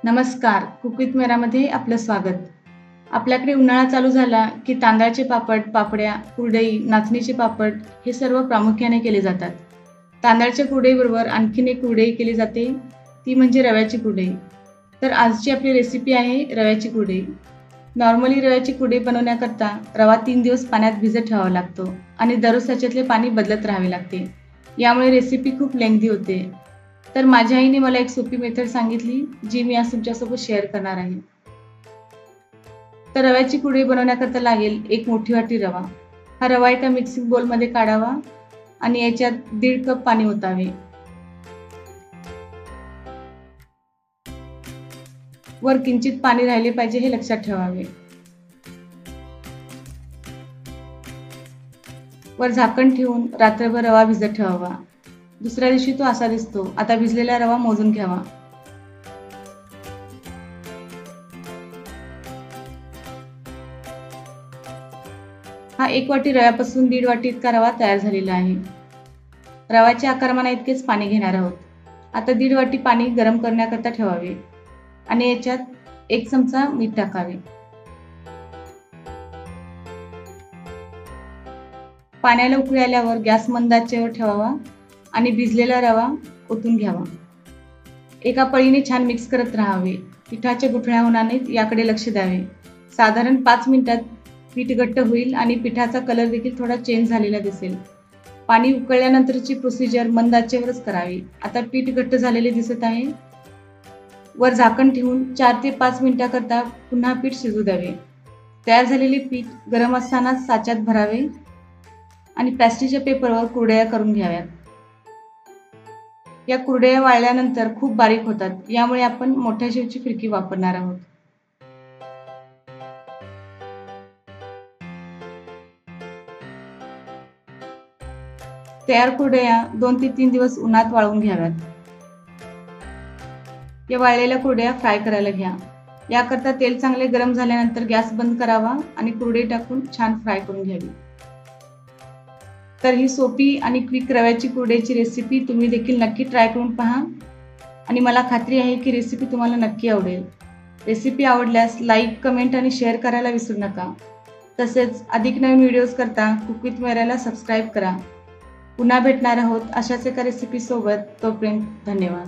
नमस्कार, cook with मेरामध्ये आपलं स्वागत. आपल्याकडे उन्हाळा चालू झाला की तांदळाचे पापड, पापड्या, कुरडई, नाचणीचे पापड हे सर्व प्रामुख्याने केले जातात. तांदळाच्या कुरडईबरोबर आणखीन एक कुरडई केली जाते, ती म्हणजे रव्याची कुरडई. तर आजची आपली रेसिपी आहे रव्याची कुरडई. नॉर्मली रव्याची कुरडई बनवण्याकरता रवा 3 दिवस पाण्यात भिजत ठेवावा लागतो आणि दररोज त्याच्यातले पाणी बदलत राहावे लागते. यामुळे रेसिपी खूप लेंथी होते. तर माझ्या आईने मला एक सोपी मेथड सांगितली, जी मी आज तुमच्यासोबत शेअर करणार आहे. तर रव्याची कुरडई बनवण्याकरता लागेल एक मोठी वाटी रवा. हा रवा एका मिक्सिंग बोलमध्ये काढावा आणि याच्यात 1.5 कप पाणी ओतावे. वर किंचित पाणी राहिले पाहिजे हे लक्षात ठेवावे. वर झाकण ठेवून रात्रभर रवा भिजत ठेवावा. दुसऱ्या दिवशी तो असा दिसतो. आता भिजलेला रवा मोजून घ्यावा. हा 1 वाटी रव्यापासून 1.5 वाटी इतका रवा तयार झालेला आहे. रव्याच्या आकारमाना इतकेच पाणी घेणार आहोत. आता 1.5 वाटी पाणी गरम करण्याकरता ठेवावे आणि याच्यात 1 चमचा मीठ टाकावे. पाण्याला उकळी आल्यावर गॅस मंद आचेवर ठेवावा आणि भिजलेला रवा ओतून घ्यावा. एका पळीने छान मिक्स करत राहावे. पिठाच्या गुठळ्या होणार नाहीत याकडे लक्ष द्यावे. साधारण 5 मिनिटात पीठ घट्ट होईल आणि पिठाचा कलर देखील थोडा चेंज झालेला दिसेल. पाणी उकळल्यानंतरची प्रोसिजर मंद आचेवरच करावी. आता पीठ घट्ट झालेले दिसत आहे. वर झाकण ठेवून 4 ते 5 मिनिटाकरता पुन्हा पीठ शिजू द्यावे. तयार झालेले पीठ गरम असतानाच साच्यात भरावे आणि प्लास्टिकच्या पेपरवर कुरडया करून घ्याव्यात. या कुरडया वाळल्यानंतर खूप बारीक होतात, यामुळे आपण मोठ्या शेवची फिरकी वापरणार आहोत. तयार कुरडया 2 ते 3 दिवस उन्हात वाळवून घ्याव्यात. या वाळलेल्या कुरडया फ्राय करायला घ्या. याकरता तेल चांगले गरम झाल्यानंतर गॅस बंद करावा आणि कुरडई टाकून छान फ्राय करून घ्यावी. तर ही सोपी आणि क्विक रव्याची कुरडईची रेसिपी तुम्ही देखील नक्की ट्राय करून पहा आणि मला खात्री आहे की रेसिपी तुम्हाला नक्की आवडेल. रेसिपी आवडल्यास लाईक, कमेंट आणि शेअर करायला विसरू नका. तसेच अधिक नवीन व्हिडिओज करता कुक विथ मेराला सबस्क्राईब करा. पुन्हा भेटणार आहोत अशाच एका रेसिपीसोबत. तोपर्यंत धन्यवाद.